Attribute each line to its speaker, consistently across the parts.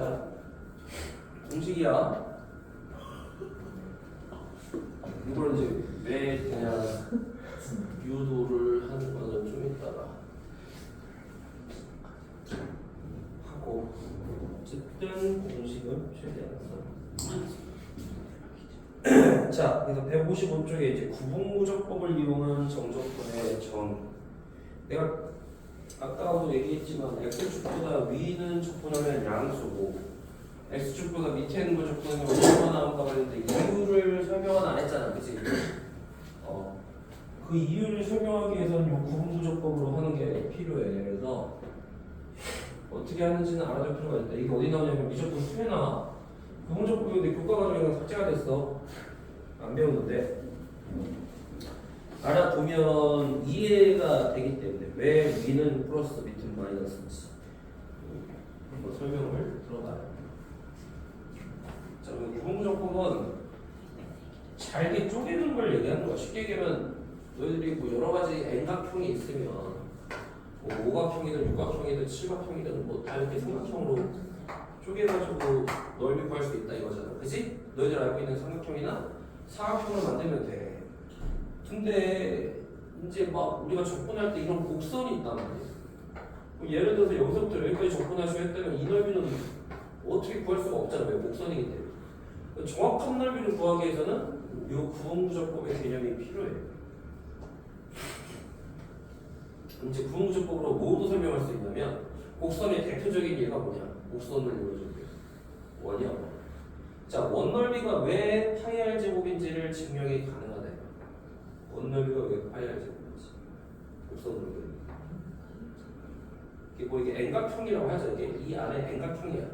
Speaker 1: 자, 공식이야. 이걸 이제 왜 그냥 유도를 하는 거는 좀 이따가 하고, 어쨌든 공식은 최대한 써. 자, 그래서 155쪽에 이제 구분무적법을 이용한 정적분의 정. 내가 아까도 얘기했지만 x축보다 위는 적분하면 양수고 x축보다 밑에 있는 거 적분하면 얼마나 나올까 그랬는데 이유를 설명은 안 했잖아, 그치? 그 이유를 설명하기 위해서는 이 구분무적법으로 하는 게 필요해. 그래서 어떻게 하는지는 알아둘 필요가 있다. 이게 어디 나오냐면 미적분 수에 나와. 구분무적법인데 교과과정이랑 삭제가 됐어. 안 배우는데 알아두면 이해가 되기 때문에 왜 위는 플러스 밑은 마이너스인지 한번 설명을 들어봐요. 자, 구분무적법은 잘게 쪼개는 걸 얘기하는 거야. 쉽게 얘기하면 너희들이 뭐 여러 가지 N각형이 있으면 뭐 5각형이든 6각형이든 7각형이든 뭐 다 이렇게 삼각형으로 쪼개가지고 넓이 구할 수 있다 이거잖아. 그치? 너희들 알고 있는 삼각형이나 사각형을 만들면 돼. 근데 이제 막 우리가 접근할 때 이런 곡선이 있단 말이야. 예를 들어서 여기서부터 여기까지 접근하시고 했다면 이 넓이는 어떻게 구할 수가 없잖아. 왜? 곡선이기 때문에. 정확한 넓이를 구하기 위해서는 이 구분무적법의 개념이 필요해. 이제 구분무적법으로 뭐도 설명할 수 있냐면 곡선의 대표적인 예가 뭐냐? 곡선을 이루어줄게. 원이야. 자, 원넓이가 왜 파이 r 제곱인지를 증명이 가능하다. 원넓이가 왜 파이 r 제곱인지. 곡선으로. 이게 뭐 이게 N각형이라고 하죠. 이게 이 안에 N각형이야.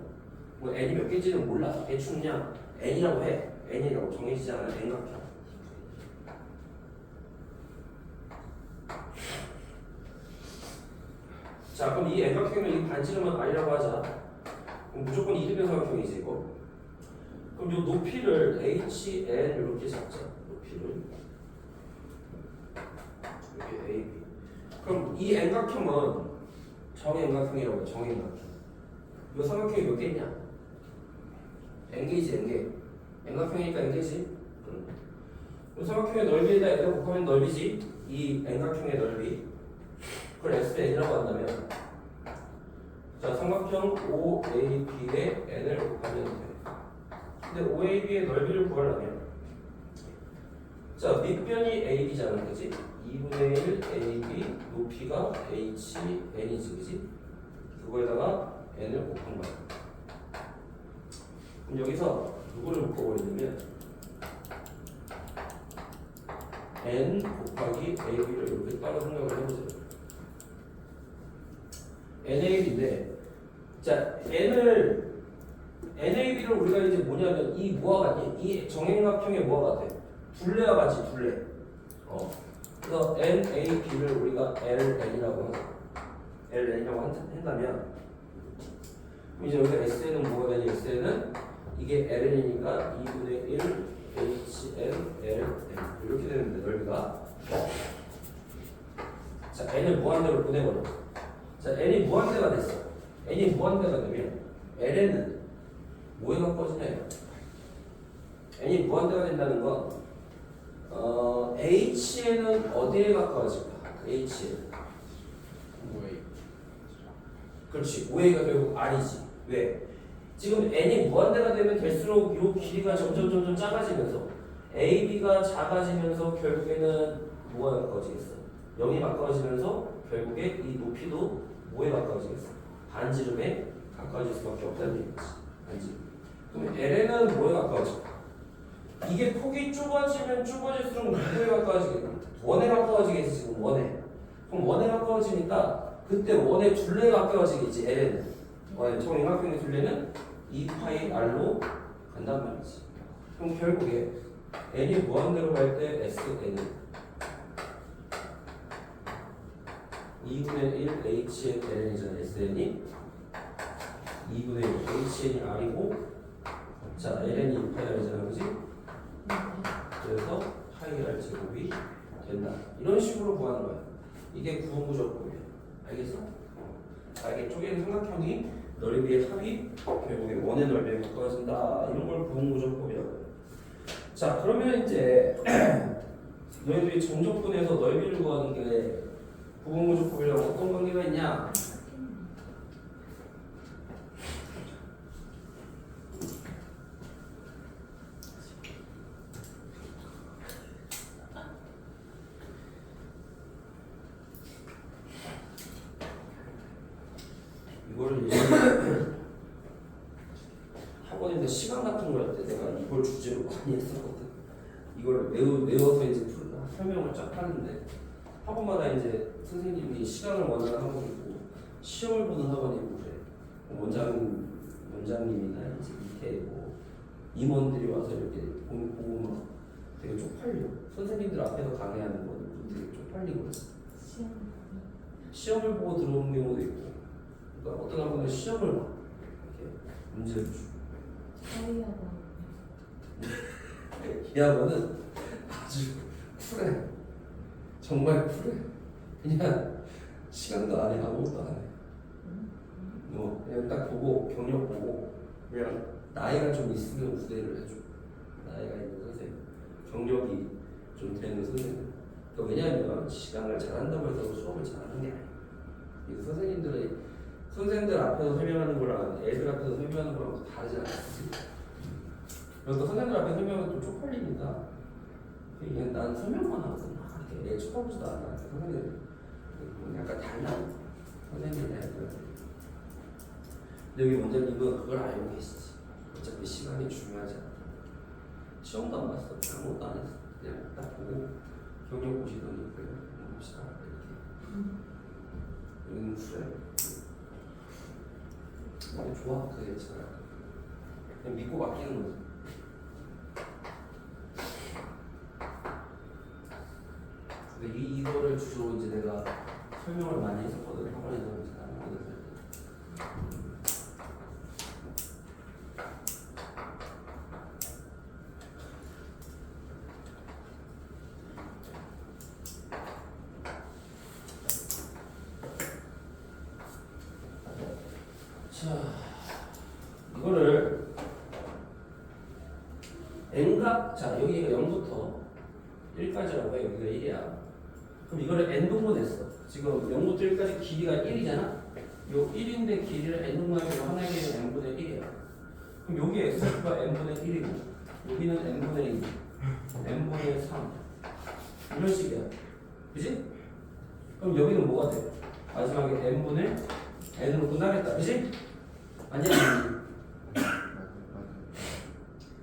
Speaker 1: 뭐 N이 몇 개인지는 몰라. 대충 그냥 N이라고 해. N이라고 정해지지 않은 N각형. 자, 그럼 이 N각형을 이 반지름은 R이라고 하자. 그럼 무조건 이등변 삼각형이지 이거. 그럼 이 높이를 HN 이렇게 잡자. 높이를 이렇게 AB. 그럼 이 N각형은 정N각형이라고 해. 정N각형. 이 삼각형이 몇 개 있냐? N개지 N개. N각형이니까 N개지. 이 삼각형의 넓이에다 N을 곱하면 넓이지. 이 N각형의 넓이. 그걸 SN이라고 한다면 자, 삼각형 OAB에 N을 곱하면 돼. 근데 OAB의 넓이를 구하려면 자, 밑변이 AB잖아, 그치? 2분의 1 AB 높이가 HN이지, 그치? 그거에다가 N을 곱한 거야. 그럼 여기서 누구를 묶어버리냐면 N 곱하기 AB를 이렇게 따로 생각을 해보세요. NAB인데 자, NAB를 우리가 이제 뭐냐면 이 뭐와 같니? 이 정행각형의 뭐와 같아? 둘레와 같이 둘레. 그래서 NAB를 우리가 LN이라고 하자. LN이라고 한다면 이제 여기가 SN은 뭐가 되니? SN은 이게 LN이니까 2분의 1 HN LN 이렇게 되는데 넓이가 자, N을 무한대로 보내버려. 자, N이 무한대가 됐어. N이 무한대가 되면 LN은 뭐에 가까워지냐? N이 무한대가 된다는 건 HN은 어디에 가까워질까? HN.
Speaker 2: 5A.
Speaker 1: 그렇지. 5A가 결국 R이지. 왜? 지금 N이 무한대가 되면 될수록 이 길이가 점점 작아지면서 AB가 작아지면서 결국에는 뭐가 가까워지겠어? 0이 가까워지면서 결국에 이 높이도 뭐에 가까워지겠어? 반지름에 가까워질 수밖에 없다는 얘기지. 반지름. 그럼 LN은 뭐에 가까워질까? 이게 폭이 좁아지면 좁아질수록 누구에 가까워지겠나? 원에 가까워지겠지, 지금 원에. 그럼 원에 가까워지니까 그때 원의 둘레에 가까워지겠지, LN은. 원의 정행각형의 둘레는 2파이 R로 간단 말이지. 그럼 결국에 N이 무한대로 갈 때 SN은 2분의 1 HN LN이잖아. SN이 2분의 1 HN이 R이고 자, LN이 2파이 R이잖아, 그지? 그래서 파이 R 제곱이 된다. 이런 식으로 구하는 거야. 이게 구분무적법이야. 알겠어? 자, 이게 쪼개는 삼각형이 넓이의 합이 결국에 원의 넓이에 가까워진다. 이런 걸 부분구조법이라고 해요. 자, 그러면 이제 너희들이 정적분에서 넓이를 구하는 게 부분구조법이랑 어떤 관계가 있냐? 이거를 예전에 학원에서 시간 같은 거 할 때 내가 이걸 주제로 많이 했었거든. 이걸 외워서 이제 설명을 쫙 하는데 학원마다 이제 선생님이 시간을 원하는 학원이 있고 시험을 보는 학원이 있고 그래. 원장님이나 이제 밑에 뭐 임원들이 와서 이렇게 보고 막 되게 쪽팔려. 선생님들 앞에서 강의하는 건 되게 쪽팔리고 시험을 보고 들어오는 경우도 있고. 그러니까 어떤 학원은 시험을 막 이렇게 문제를 주고. 이 학원은 아주 쿨해. 정말 쿨해. 그냥 시간도 안 해. 아무것도 안 해. 그냥 딱 보고 경력 보고 그냥 나이가 좀 있으면 우대를 해줘. 나이가 있는 선생님, 경력이 좀 되는 선생님. 그러니까 왜냐하면 시간을 잘한다고 해서 수업을 잘하는 게 아니야. 이 선생님들 앞에서 설명하는 거랑 애들 앞에서 설명하는 거랑 다르지 않지. 그래서 선생님들 앞에 설명하면 좀 쪽팔리니까 그냥 난 설명만 하거든. 이렇게 애 쳐다보지도 않아. 선생님 약간 달라. 선생님이 애들. 근데 여기 원장님은 그걸 알고 계시지. 어차피 시간이 중요하지 않아. 시험도 안 봤어. 아무것도 안 했어. 그냥 딱 보고 경력 보시더니 그래 봅시다 이렇게. 여기는 그래. 좋아. 그게 잘. 그냥 믿고 맡기는 거지. 근데 이거를 주로 이제 내가 설명을 많이 했었거든. 학원에서 이제 나는 자, 이거를 n각, 자 여기가 0부터 1까지라고 해. 여기가 1이야. 그럼 이거를 n분했어. 지금 0부터 1까지 길이가 1이잖아. 요 1인데 길이를 n분하면 하나의 길이는 n분의 1이야. 그럼 여기 x가 n분의 1이고 여기는 n분의 2, n분의 3 이런 식이야. 그지? 그럼 여기는 뭐가 돼? 마지막에 n분의 n으로 끝나겠다. 그지? 아니야?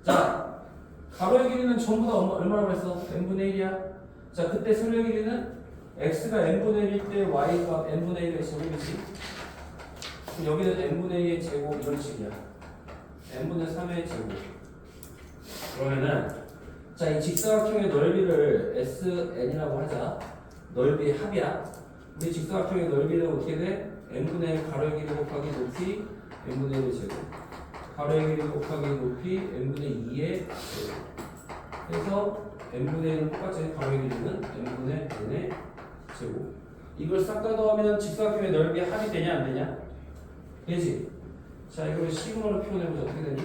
Speaker 1: 자, 가로의 길이는 전부 다 얼마라고 했어? n분의 1이야. 자, 그때 세로의 길이는 x가 n분의 1일 때 y가 n분의 1의 제곱이지. 그럼 여기는 n분의 2의 제곱 이런 식이야. n분의 3의 제곱. 그러면은 자, 이 직사각형의 넓이를 SN이라고 하자. 넓이의 합이야. 우리 직사각형의 넓이는 어떻게 돼? n분의 1 가로의 길이 곱하기 높이 n분의 1의 제곱. 가로의 길이 곱하기 높이 n분의 2의 제곱. 그래서 n분의 1은 똑같이 가로의 길이는 n분의 n의 제곱. 이걸 싹 다 더하면 직사각형의 넓이의 합이 되냐 안 되냐? 되지? 자, 이걸 시그마로 표현해보자. 어떻게 되니?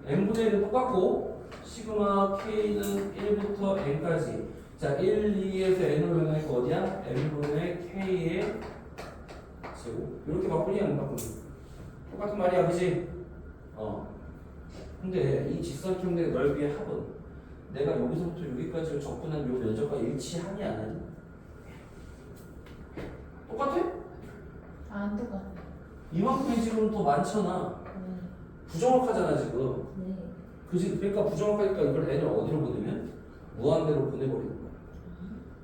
Speaker 1: n분의 1은 똑같고 시그마 k는 1부터 n까지. 자, 1, 2에서 n으로 변하니까 어디야? n분의 k의 제곱. 이렇게 바꾸니 안 바꾸니? 똑같은 말이야, 그지? 근데 이 직사각형의 넓이의 합은 내가 여기서부터 여기까지를 접근한 요 면적과 일치하니 안 하니? 똑같아?
Speaker 3: 안 똑같아.
Speaker 1: 이만큼이 지금 더 많잖아. 부정확하잖아 지금.
Speaker 3: 네.
Speaker 1: 그지? 그러니까 부정확하니까 이걸 n을 어디로 보내면? 무한대로 보내버리는 거야.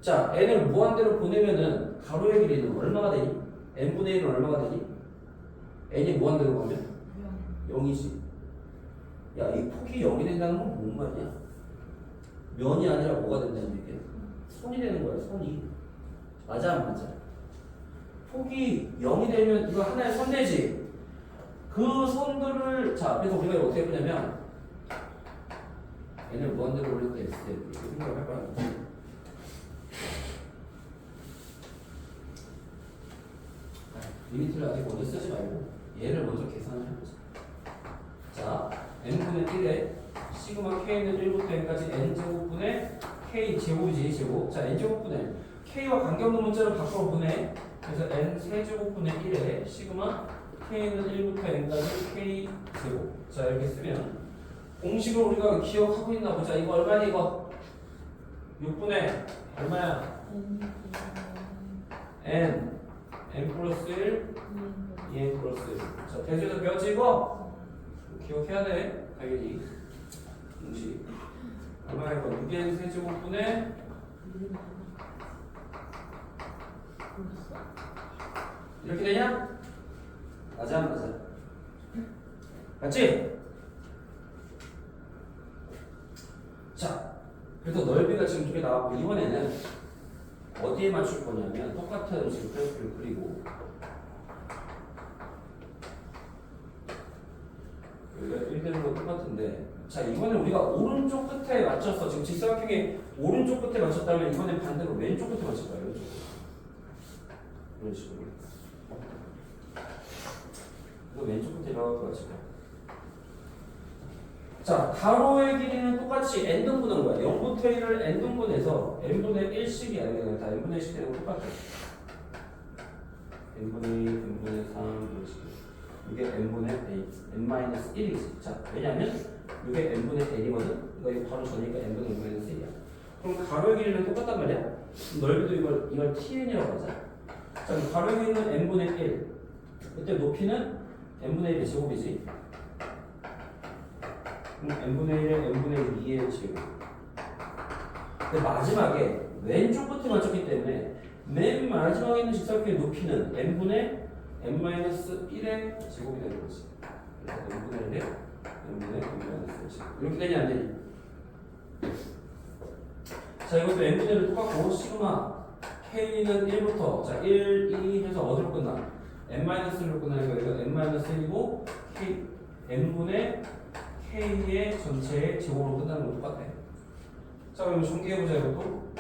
Speaker 1: 자, n을 무한대로 보내면은 가로의 길이는 얼마가 되니? n분의 1은 얼마가 되니? n이 무한대로 가면? 0이지. 야, 이 폭이 0이 된다는 건 뭔 말이야? 면이 아니라 뭐가 된다는 얘기야? 선이 되는 거야, 선이. 맞아, 안 맞아? 폭이 0이 되면 이거 하나의 선 되지? 그 선들을, 자, 그래서 우리가 이거 어떻게 보냐면, n을 무한대로 올릴 때 X대 이렇게 생각을 할 거야. 리미트를 아직 먼저 쓰지 말고 얘를 먼저 계산을 해보자. 자, n분의 1에 시그마 k는 1부터 n까지 n제곱분의 k제곱이지 제곱. 자, n제곱분의 k와 관계없는 문자를 밖으로 보내. 그래서 n 세제곱분의 1에 시그마 k는 1부터 n까지 k제곱. 자, 이렇게 쓰면 공식을 우리가 기억하고 있나 보자. 이거 얼마니 이거? 6분의 얼마야? n 플러스 1 2n 플러스 1. 자, 대수에서 배웠지 이거? 기억해야 돼. 당연히 공식 얼마야 이거? 6n 세제곱분의 이렇게 되냐? 맞아 안 맞아? 맞지? 자, 그래서 넓이가 지금 두 개 나왔고 이번에는 어디에 맞출 거냐면 똑같은 지금 그래프를 그리고 여기가 1대1로 똑같은데 자 이번에 우리가 오른쪽 끝에 맞췄어. 지금 직사각형이 오른쪽 끝에 맞췄다면 이번엔 반대로 왼쪽 끝에 맞출 거예요. 왼쪽. 이런 식으로. 이거 왼쪽 끝에 나갈 거 같지? 자, 가로의 길이는 똑같이 n등분한 거야. 0부터 1을 n등분해서 n분의 1씩이 아니라 다 n분의 1씩 되는 거 똑같아. n분의 2, n분의 3, 이런 식으로. 이게 n분의 n-1이지. 자, 왜냐면 이게 n분의 n이거든? 이거 바로 전이니까 n분의 n-1이야. 그럼 가로의 길이는 똑같단 말이야. 넓이도 이걸 tn이라고 하자. 자, 그럼 가로의 길이는 n분의 1. 그때 높이는 n분의 1의 제곱이지. n분의 1에 n분의 2의 제곱. 근데 마지막에 왼쪽 끝에 맞췄기 때문에 맨 마지막에 있는 직사각형의 높이는 n분의 n-1의 제곱이 되는 거지. 그래서 n분의 1에 n분의 n-1의 제곱. 이렇게 되냐 안 되냐? 자, 이것도 n분의 1을 똑같고 시그마 k는 1부터 자 1, 2 해서 어디로 끝나? n-1로 끝나니까 이거 n-1이고 k n분의 k의 전체의 제곱으로 끝나는 거 똑같아. 자, 그럼 정리해보자 이것도.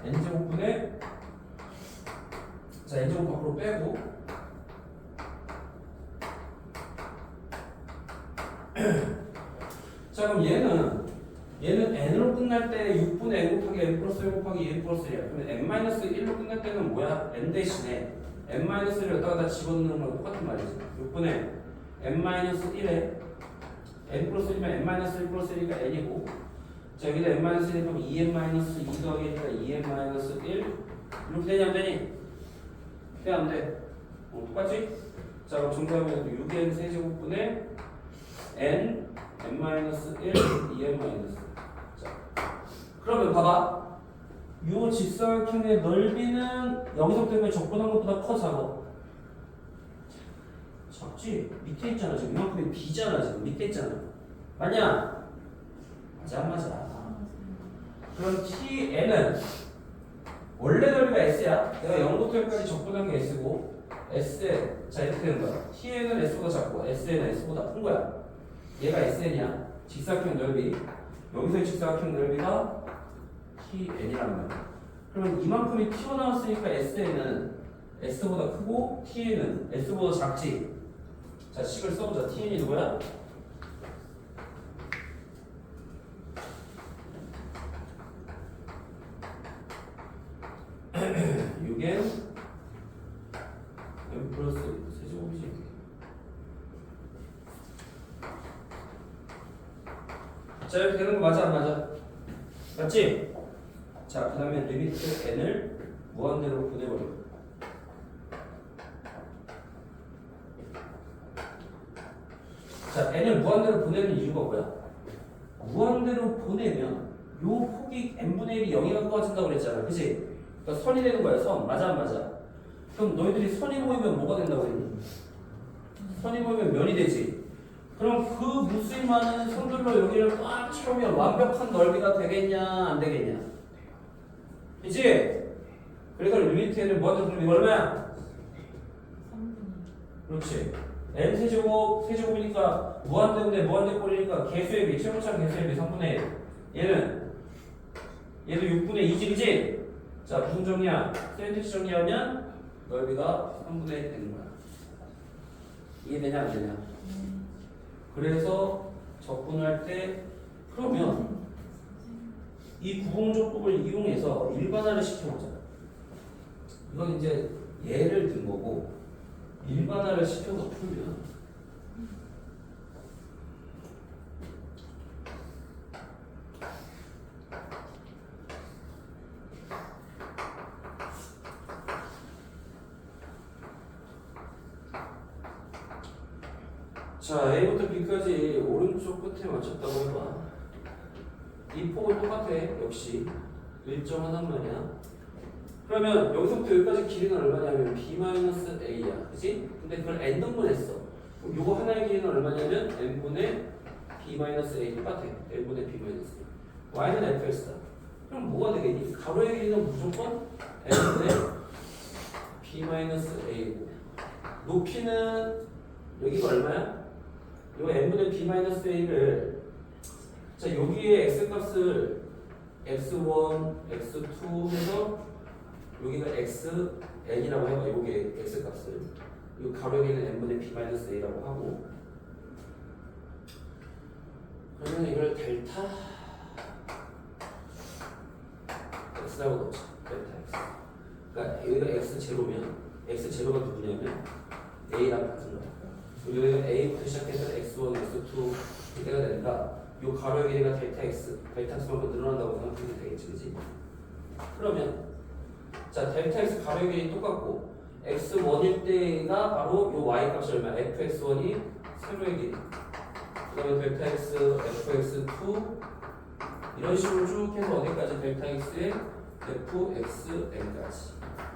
Speaker 1: n제곱분의 자 n제곱 밖으로 빼고 자, 그럼 얘는 n으로 끝날 때 6분의 n 곱하기 n 플러스 1 곱하기 2n 플러스 1이야. 그러면 n-1로 끝날 때는 뭐야? n 대신에 n-1을 여기다가 다 집어넣는 거랑 똑같은 말이지. 6분의 n-1에 n 플러스 1이면 n-1 플러스 1이니까 n이고 자 여기다 n-1이면 2n-2 더하기 1이니까 2n-1 이렇게 되냐 안 되니? 돼 안 돼? 똑같지? 자 그럼 정답은 6n 세제곱분의 n-1 2n-. 자 그러면 봐봐 요 직사각형의 넓이는 여기서부터 적분한 것보다 커 작아? 작지? 밑에 있잖아 지금 이만큼이 b잖아 지금 밑에 있잖아 맞냐? 맞아 안 맞아? 그럼 tn은 원래 넓이가 s야 내가 0부터 1까지 적분한 게 s고 sn 자 이렇게 되는 거야 tn은 s보다 작고 sn은 s보다 큰 거야 얘가 sn이야 직사각형 넓이 여기서의 직사각형 넓이가 tn이라는 거야. 그러면 이만큼이 튀어나왔으니까 sn은 s보다 크고 tn은 s보다 작지. 자 식을 써보자. tn이 누구야? 이게 n 플러스 세제곱이지. 자 이렇게 되는 거 맞아 안 맞아? 맞지? 자, 그 다음에 리미트 n을 무한대로 보내버려. 자, n을 무한대로 보내는 이유가 뭐야? 무한대로 보내면 요 폭이 n분의 1이 0이 가까워진다고 그랬잖아. 그치? 그러니까 선이 되는 거야, 선. 맞아, 안 맞아? 그럼 너희들이 선이 모이면 뭐가 된다고 그랬니? 선이 모이면 면이 되지. 그럼 그 무수히 많은 선들로 여기를 꽉 채우면 완벽한 넓이가 되겠냐, 안 되겠냐? 그치? 그래서 리미트에는 무한대로 보내면 얼마야?
Speaker 3: 3분의
Speaker 1: 그렇지. n 세제곱이니까 무한대인데 무한대 꼴이니까 개수의 비, 최고차는 개수의 비 3분의 1. 얘도 6분의 2지, 그치? 자 무슨 정리야? 샌드위치 정리하면 넓이가 3분의 1 되는 거야. 이해되냐 안 되냐? 그래서 적분할 때 그러면 이 구분조법을 이용해서 일반화를 시켜보자. 이건 이제 예를 든 거고 일반화를 시켜서 풀면 자 A부터 B까지 오른쪽 끝에 맞췄다고 해봐. 이 폭은 똑같아. 역시 일정하단 말이야. 그러면 여기서부터 여기까지 길이는 얼마냐면 B-A야. 그치? 근데 그걸 n등분 했어. 그럼 요거 하나의 길이는 얼마냐면 n분의 B-A 똑같아. n분의 B-A. y는 fx다. 그럼 뭐가 되겠니? 가로의 길이는 무조건 n분의 B-A고 높이는 여기가 얼마야? 요 n분의 B-A를 자 여기에 x값을 x1, x2 해서 여기가 xn이라고 해봐. 요게 x값을 요 가로에는 n분의 b-a라고 하고 그러면 이걸 델타 x라고 넣자. 델타 x. 그러니까 여기가 x0면 x0가 누구냐면 a랑 같은 거야. 그리고 여기가 a부터 시작해서 x1, x2 이때가 되니까 요 가로의 길이가 델타 x, 델타 x만큼 늘어난다고 생각하면 되겠지, 그지? 그러면 자 델타 x 가로의 길이 똑같고 x1일 때가 바로 요 y 값이 얼마? fx1이 세로의 길이. 그다음에 델타 x, fx2 이런 식으로 쭉 해서 어디까지 델타 x에 fxn까지.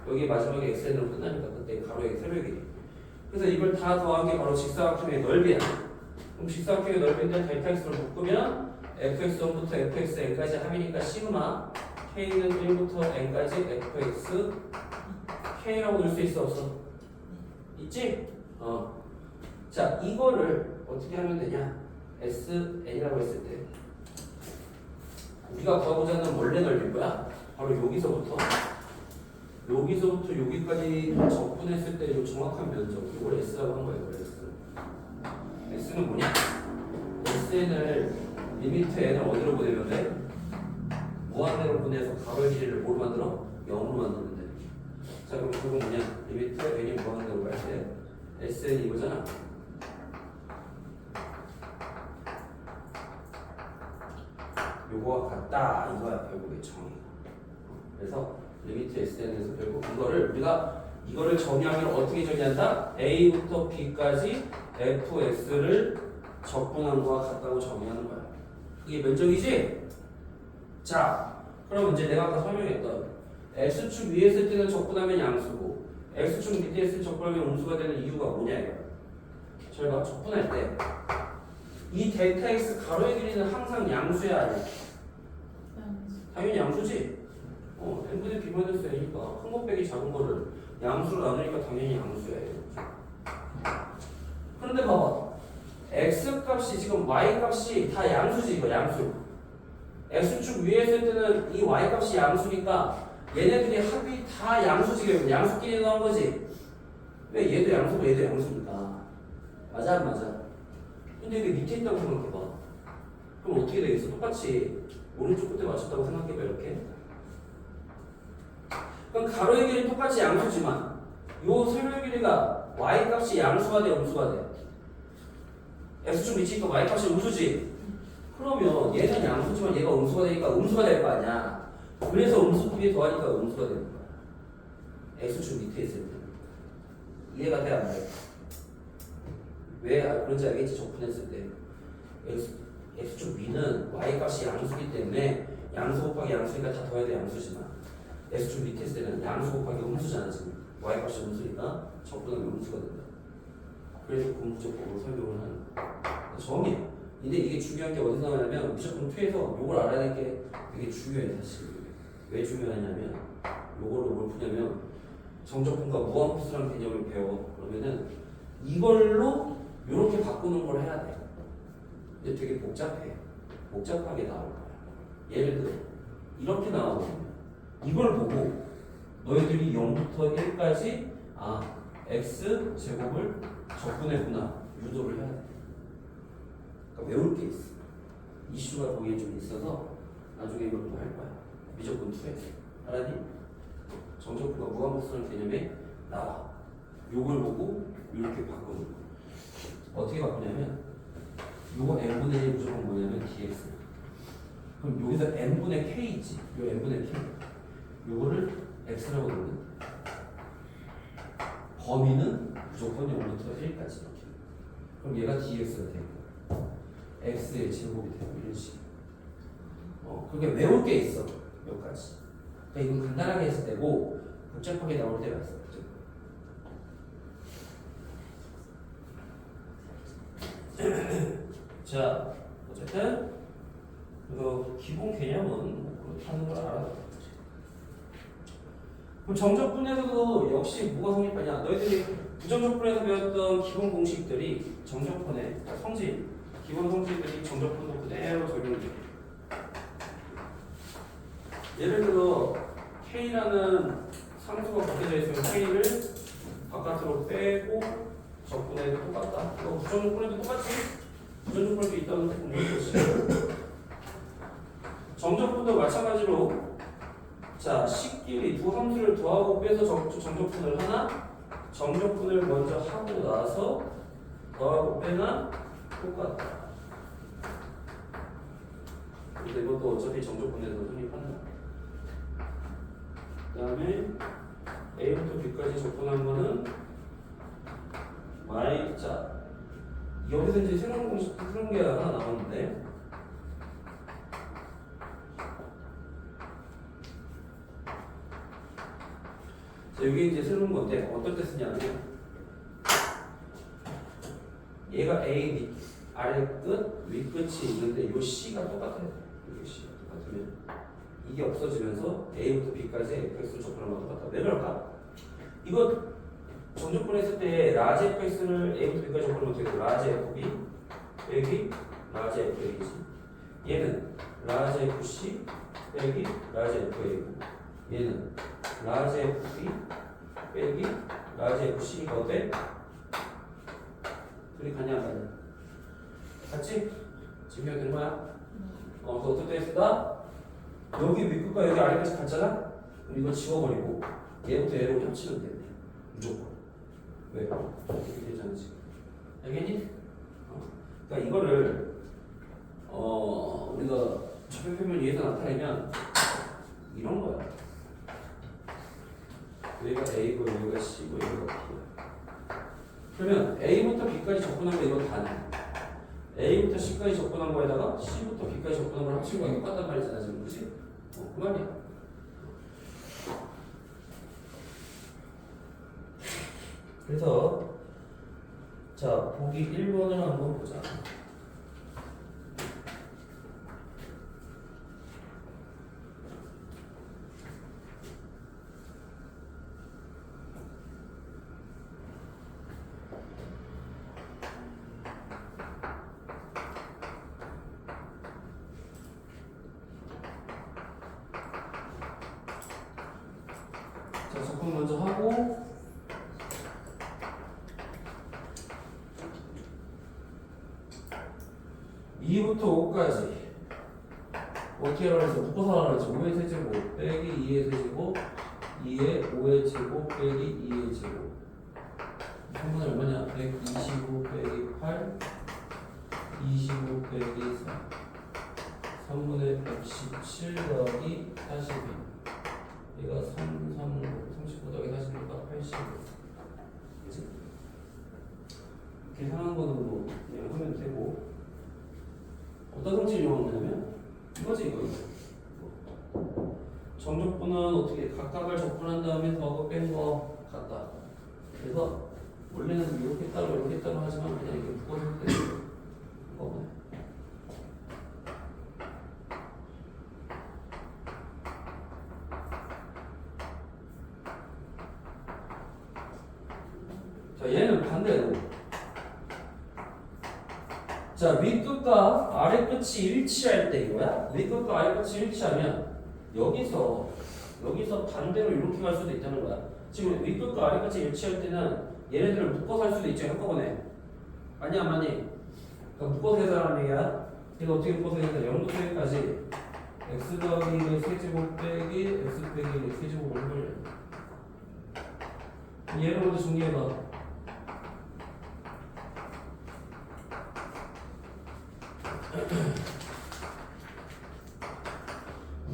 Speaker 1: 여기 마지막에 xn으로 끝나니까 그때 가로의 세로의 길이. 그래서 이걸 다 더한 게 바로 직사각형의 넓이야. 그럼 직사각형의 넓이인데 델타 x를 묶으면 fx1부터 fxn까지 함이니까 시그마 k는 1부터 n까지 fx k라고 넣을 수 있어 없어? 있지? 자 이거를 어떻게 하면 되냐? sn이라고 했을 때 우리가 구하고자 하는 원래 넓이인 거야. 바로 여기서부터 여기까지 적분했을 때 요 정확한 면적 이걸 s라고 한 거예요. s는 뭐냐? sn을 리미트 n을 어디로 보내면 돼? 무한대로 보내서 가로의 길이를 뭐로 만들어? 0으로 만들면 돼. 자 그럼 그건 뭐냐? 리미트 n이 무한대로 갈 때 sn이 이거잖아. 요거와 같다 이거야 결국에 정의가. 그래서 리미트 sn에서 결국 이거를 정의하면 어떻게 정의한다? a부터 b까지 fx를 적분한 거와 같다고 정의하는 거야. 그게 면적이지? 자, 그럼 이제 내가 아까 설명했던 x축 위에 있을 때는 적분하면 양수고 x축 밑에 있을 때 적분하면 음수가 되는 이유가 뭐냐 이거. 저희가 적분할 때 이 델타 x 가로의 길이는 항상 양수야 아니야? 당연히 양수지? n분의 b-a니까 큰 거 빼기 작은 거를 양수로 나누니까 당연히 양수야 이거. 그런데 봐봐 x 값이 지금 y 값이 다 양수지 이거 양수. x축 위에 있을 때는 이 y 값이 양수니까 얘네들이 합이 다 양수지. 양수끼리 나온 거지. 왜 얘도 양수고 얘도 양수니까. 맞아 안 맞아? 근데 이게 밑에 있다고 생각해봐. 그럼 어떻게 되겠어? 똑같이 오른쪽 끝에 맞췄다고 생각해봐 이렇게. 그럼 가로의 길이 똑같이 양수지만 요 세로의 길이가 y 값이 양수가 돼 음수가 돼? x축 밑이니까 y 값이 음수지. 그러면 얘는 양수지만 얘가 음수가 되니까 음수가 될 거 아니야. 그래서 음수 뒤에 더하니까 음수가 되는 거야. x축 밑에 있을 때. 이해가 돼 안 돼? 왜 그런지 알겠지? 적분했을 때 x축 위는 y 값이 양수기 때문에 양수 곱하기 양수니까 다 더해야 돼 양수지만 x축 밑에 있을 때는 양수 곱하기 음수잖아 지금. y 값이 음수니까 적분하면 음수가 된다. 그래서 분부적법으로 설명을 하는 정의야. 근데 이게 중요한 게 어디서 나오냐면 미적분 2에서 요걸 알아야 될 게 되게 중요해 사실. 왜 중요하냐면 요걸로 뭘 푸냐면 정적분과 무한코스라는 개념을 배워. 그러면은 이걸로 요렇게 바꾸는 걸 해야 돼. 근데 되게 복잡해. 복잡하게 나올 거야. 예를 들어 이렇게 나오면 이걸 보고 너희들이 0부터 1까지 x 제곱을 적분했구나 유도를 해야 돼. 그러니까 외울 게 있어. 이슈가 거기에 좀 있어서 나중에 이걸 또 할 거야. 미적분 2에서. 알았니? 정적분과 무한복수라는 개념에 나와. 요걸 보고 이렇게 바꾸는 거. 어떻게 바꾸냐면 요거 n분의 1 무조건 뭐냐면 dx. 그럼 여기서 n분의 k 있지. 요 n분의 k. 요거를 x라고 부르는. 범위는 무조건 0부터 1까지 이렇게. 그럼 얘가 dx가 되고 x의 제곱이 되고 이런 식. 그게 외울 게 있어. 여기까지. 그러니까 이건 간단하게 했을 때고 복잡하게 나올 때가 있어. 자, 어쨌든 그 기본 개념은 뭐 그렇다는 걸 알아야 돼. 그럼 정적분에서도 역시 뭐가 성립하냐? 너희들이 부정적분에서 배웠던 기본 공식들이 정적분의 성질, 기본 성질들이 정적분도 그대로 적용돼. 예를 들어 K라는 상수가 바뀌어져 있으면 K를 바깥으로 빼고 적분에도 똑같다. 이거 부정적분에도 똑같지? 부정적분에도 있다는 공식인 것이. 정적분도 마찬가지로 자, 식끼리 두 함수를 더하고 빼서 정적분을 하나, 정적분을 먼저 하고 나서 더하고 빼나 똑같다. 근데 이것도 어차피 정적분에서 성립한다. 그 다음에 A부터 B까지 적분한 거는 Y자. 여기서 이제 새로운 공식, 새로운 게 하나 나왔는데 자, 이게 이제 새로운 건데 어떨 때 쓰냐면 얘가 A, B, 아래 끝, 위 끝이 있는데 요 C가 똑같아요. 이게 C가 똑같으면 이게 없어지면서 A부터 B까지 fx를 적분하는 거 똑같다. 왜 그럴까? 이거 정적분했을 때 라지 fx를 A부터 B까지 적분하면 어떻게 돼? 라지 fb 빼기 라지 fa지. 얘는 라지 fc 빼기 라지 fa고 얘는 라지 fb 빼기 라지 fc가 어때? 둘이 같냐 안 같냐? 같지? 증명이 되는 거야? 그래서 어떨 때 쓰다? 여기 윗끝과 여기 아래까지 같잖아? 그럼 이거 지워버리고 얘부터 얘로 합치면 돼. 무조건. 왜? 이렇게 되잖아 지금. 알겠니? 그러니까 이거를 우리가 좌표표면 위에서 나타내면 이런 거야. 여기가 A고 여기가 C고 여기가 B야. 그러면 A부터 B까지 접근한 거 이건 다네. A부터 C까지 접근한 거에다가 C부터 B까지 접근한 걸 합친 거랑 똑같단 말이잖아 지금. 그치? 그 말이야. 그래서 자 보기 1번을 한번 보자. 자, 적분 먼저 하고 2부터 5까지 어떻게 하라고 묶어서 하라고 했지? 5의 세제곱 빼기 2의 세제곱 2의 5의 제곱 빼기 2의 제곱 3분의 얼마냐? 125 빼기 8 25 빼기 3 3분의 117 더하기 42 얘가 39 더하기 40이니까 85 그치? 계산한 거는 뭐 그냥 하면 되고 어떤 성질을 이용하는 거냐면 이거지 이거 정적분은 어떻게 각각을 적분한 다음에 더하고 뺀 거 같다. 그래서 원래는 이렇게 따로 이렇게 따로 하지만 그냥 이렇게 묶어서 되는 거네. 자 얘는 반대로 자 윗끝과 아래끝이 일치할 때 이거야. 윗끝과 아래끝이 일치하면 여기서 여기서 반대로 이렇게 갈 수도 있다는 거야. 지금 윗끝과 아래끝을 일치할 때는 얘네들을 묶어서 할 수도 있죠. 한꺼번에. 맞니 안 맞니? 그러니까 묶어서 해석하는 얘기야. 이거 어떻게 묶어서 해석해? 0부터 1까지 x 더하기 1의 세제곱 빼기 x 빼기 1의 세제곱을 해볼래. 얘를 먼저 정리해봐.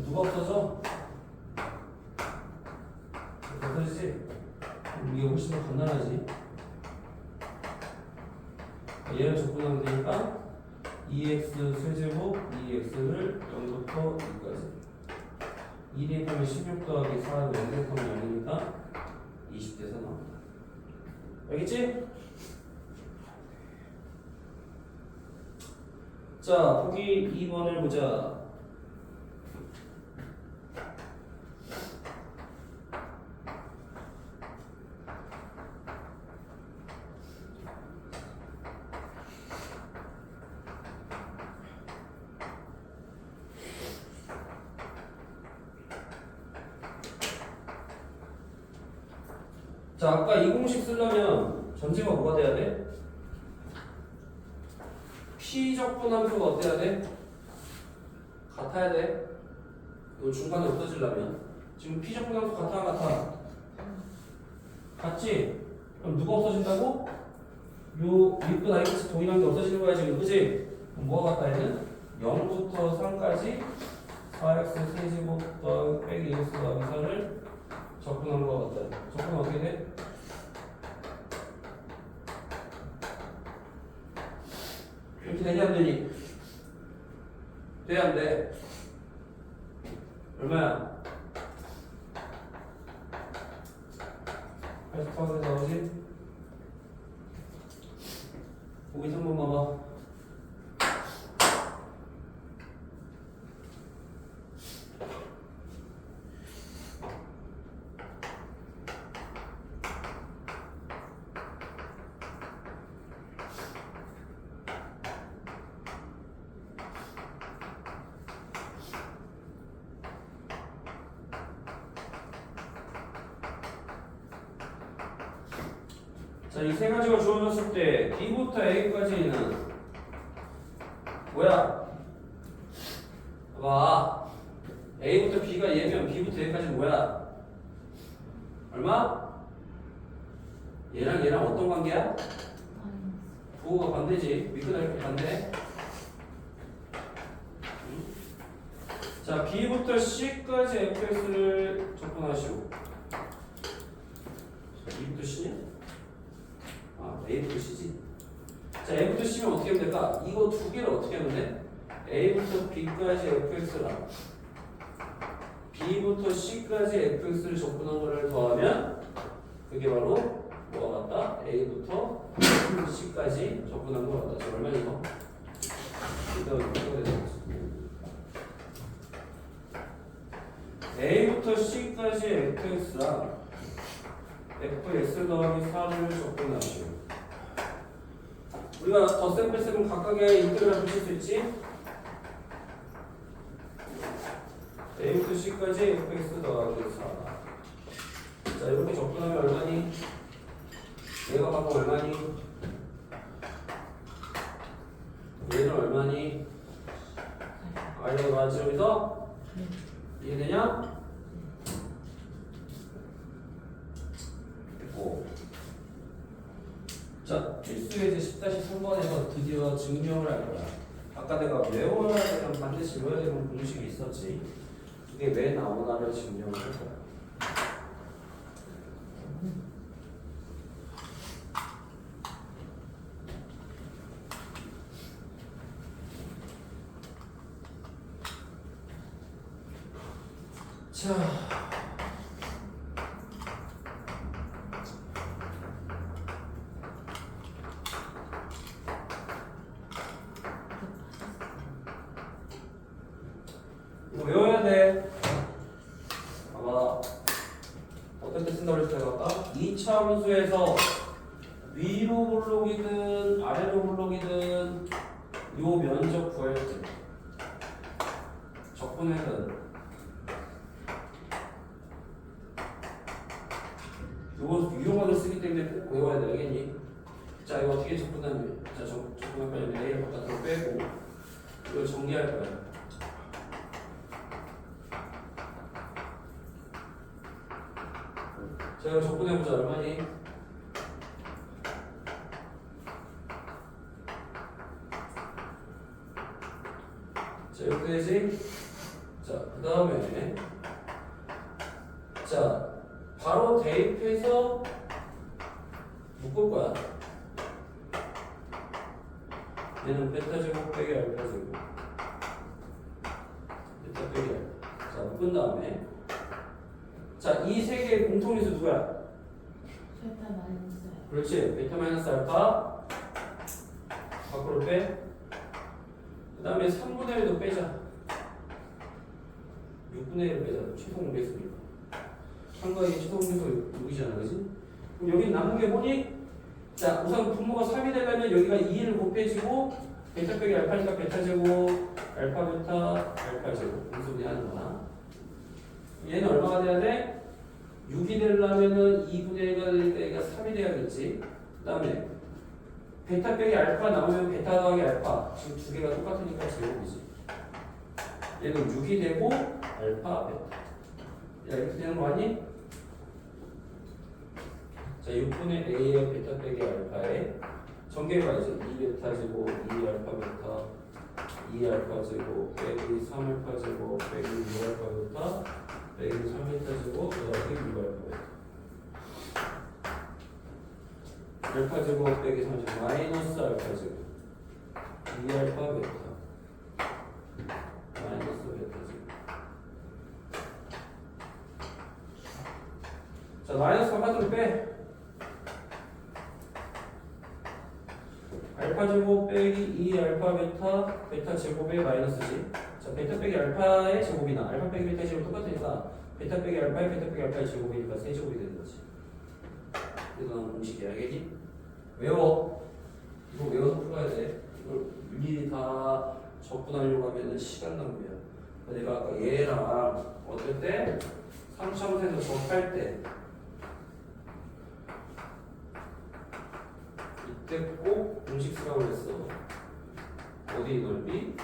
Speaker 1: 누가 없어져? 없어지지? 이게 훨씬 더 간단하지. 얘를 접근하면 되니까 2x 세제곱 2x를 0부터 2까지 2 대입하면 16 더하기 4 0 대입하면 0이니까 20대에서 나온다. 알겠지? 자, 보기 2번을 보자. 자, 아까 이 공식 쓰려면 전제가 뭐가 돼야 돼? P적분 함수가 어때야 돼? 같아야 돼. 이 중간에 없어지려면 지금 P적분 함수 같아 안 같아? 같지? 그럼 누가 없어진다고? 요 윗끝 아래끝이 동일한 게 없어지는 거야 지금, 그치? 그럼 뭐가 같아 얘는? 0부터 3까지 4x 세제곱 더하기 빼기 2x 더하기 4를 적분한 거 같다. 적분은 어떻게 돼? 이렇게 되냐 안 되니? 돼 안 돼? 얼마야? 80%가 나오지? 보기 3번 봐봐. 자, 이 세 가지가 주어졌을 때 B부터 A까지는 뭐야? 봐봐. A부터 B가 얘면 B부터 A까지는 뭐야? 얼마? 얘랑 얘랑 어떤 관계야? 부호가 반대지. 밑끝 아래끝 반대. 자, B부터 C까지 fx를 접근하시오. B부터 C냐? A부터 C지. 자, A부터 C면 어떻게 하면 될까? 이거 두 개를 어떻게 하면 돼? A부터 B까지 fx랑 B부터 C까지 fx를 접근한 거를 더하면 그게 바로 뭐가 같다? A부터 C까지 접근한 거 같다. 자, 얼마 이거? A부터 C까지 fx랑 fx 더하기 4를 접근하시오. 우리가 덧셈 뺄셈은 각각의 인테그랄 붙일 수 있지? A부터 C까지 fx 더하기 4. 자, 이렇게 접근하면 얼마니? 얘가 방금 얼마니? 얘는 얼마니? 이거 맞지 여기서? 이해되냐? 됐고. 자, 필수의 이제 10-3번에서 드디어 증명을 할 거야. 아까 내가 외워야 되는, 반드시 외워야 되는 공식이 있었지. 그게 왜 나오나를 증명을 할 거야. 자, 이거 외워야 돼. 봐봐. 어떤 때 쓴다고 했어요? 아까? 이차 함수에서 위로 볼록이든 아래로 볼록이든 요 면적 구할 때 적분해는 쓰기 때문에 꼭 외워야 돼. 알겠니? 자, 이거 어떻게 접근하면, 자, 접근할 거냐면 A를 바깥으로 빼고 이걸 정리할 거야. 자, 이거 접근해보자. 얼마니? 자, 이렇게 되지? 자, 그 다음에 자, 바로 대입해서 묶을 거야. 얘는 베타 제곱 빼기 알파 제곱. 베타 빼기 알파. 자, 묶은 다음에 자, 이 세 개의 공통인수 누구야?
Speaker 3: 베타 마이너스
Speaker 1: 그렇지. 베타 마이너스 알파 밖으로 빼. 그 다음에 3분의 1도 빼자. 6분의 1을 빼자. 최소 공배수니까. 한가위 최소 공배수 6이잖아, 그지? 그럼 여기 남은 게 뭐니? 자, 우선 분모가 3이 되려면 여기가 2를 곱해지고 베타 빼기 알파니까 베타 제곱, 알파 베타, 알파 제곱 공수분해 하는 거야. 얘는 얼마가 돼야 돼? 6이 되려면은 2분의 1가 되니까 얘가 3이 돼야겠지. 그 다음에 베타 빼기 알파 나오면 베타 더하기 알파 지금 두 개가 똑같으니까 제곱이지. 얘는 6이 되고 알파 베타. 야, 이렇게 되는 거 아니? 자, 6분의 A의 베타 빼기 알파에 전개해봐야지. 2베타 제곱, 2알파 베타, 2알파 제곱, 빼기 3알파 제곱, 빼기 6알파 베타, 빼기 3베타 제곱, 더하기 6알파 베타. 알파 제곱 빼기 30 마이너스 알파 제곱 2알파 베타 마이너스 베타 제곱. 자, 마이너스 바깥으로 빼. 알파 제곱 빼기 2알파 베타 베타 제곱의 마이너스지. 자, 베타 빼기 알파의 제곱이나 알파 빼기 베타 제곱 똑같으니까 베타 빼기 알파의 베타 빼기 알파의 제곱이니까 세제곱이 되는 거지. 그래서 공식이야, 알겠니? 외워. 이거 외워서 풀어야 돼. 이걸 일일이 다 접근하려고 하면 시간 낭비야. 내가 아까 얘랑 어떨 때 3차원에서 접할 때 이때 꼭 공식 쓰라고 그랬어. 어디 넓이?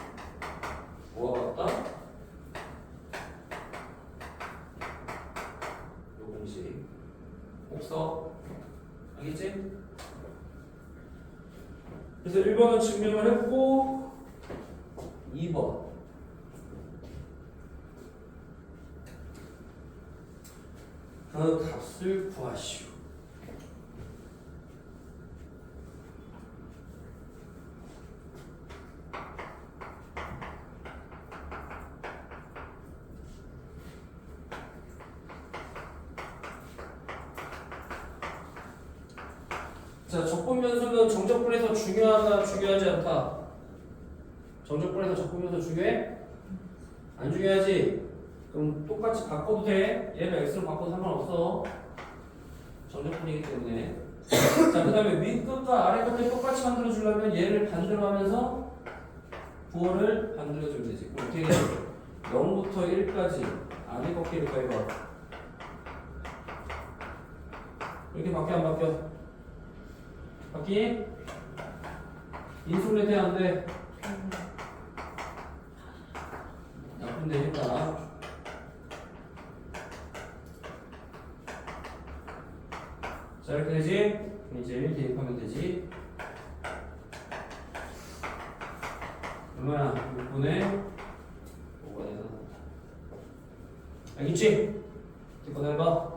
Speaker 1: 뭐와 같다? 요 공식 꼭 써. 알겠지? 그래서 1번은 증명을 했고 2번 그 값을 구하시오. 자, 적분변수는 정적분에서 중요하다, 중요하지 않다? 정적분에서 적분변수 중요해? 안 중요하지? 그럼 똑같이 바꿔도 돼. 얘를 x로 바꿔도 상관없어. 정적분이기 때문에. 자, 그 다음에 윗끝과 아래끝을 똑같이 만들어주려면 얘를 반대로 하면서 부호를 반대로주면 되지. 그럼 어떻게 해? 0부터 1까지 안에 꺾일까 해봐. 이렇게 바뀌어 안 바뀌어? 바뀌니? 인수분해 돼 안 돼? 나쁜 데니까. 자, 이렇게 되지? 그럼 이제 1 대입하면 되지. 얼마야? 6분의 5가 되잖아. 알겠지? 듣고 해봐.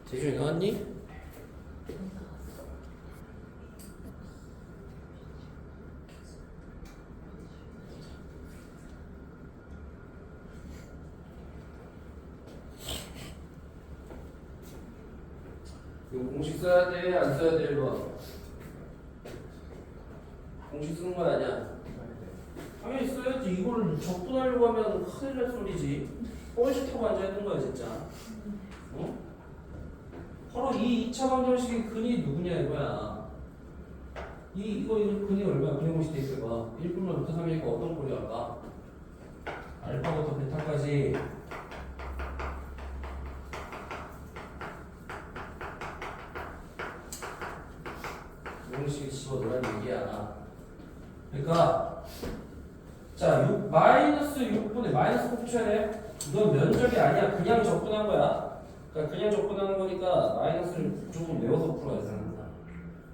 Speaker 1: 대준이 나왔니? 이거 공식 써야 돼? 안 써야 돼? 이거 공식 쓰는 거 아니야? 당연히 써야지. 이걸 접근하려고 하면 큰일 날 소리지. 뻘짓 하고 앉아있는 거야 진짜. 어? 바로 이 2차 방정식의 근이 누구냐 이거야. 이거 근이 얼마야? 근의 공식 돼 있을 거야. 1분만 부터 3이니까 어떤 꼴이 할까? 알파부터 베타까지 공식에 집어넣으라는 얘기야. 그러니까 자, 마이너스 6분의 마이너스 꼭 붙여야 돼. 이건 면적이 아니야. 그냥 접근한 거야. 그러니까 그냥 접근하는 거니까 마이너스를 무조건 외워서 풀어야 돼.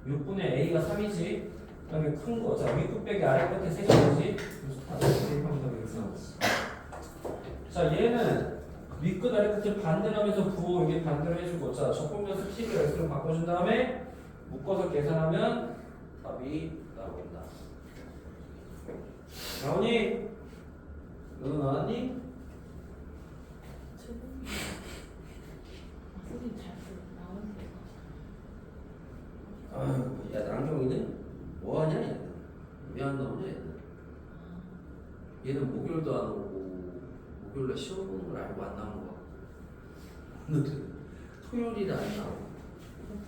Speaker 1: 6분의 a가 3이지. 그 다음에 큰 거. 자, 윗끝 빼기 아래 끝에 세제곱이지. 자, 얘는 윗끝 아래 끝을 반대로 하면서 부호 이게 반대로 해주고. 자, 접근면서 t를 x로 바꿔준 다음에 묶어서 계산하면 답이 나온다. 나오니? 너도 나왔니?
Speaker 3: 선생님 잘 나오는데.
Speaker 1: 아유, 야, 안경이는 뭐하냐 얘는? 왜 안 나오냐 얘는? 얘는 목요일도 안 오고 목요일날 시험 보는 걸 알고 안 나온 거야. 너는 토요일이라 안 나오고.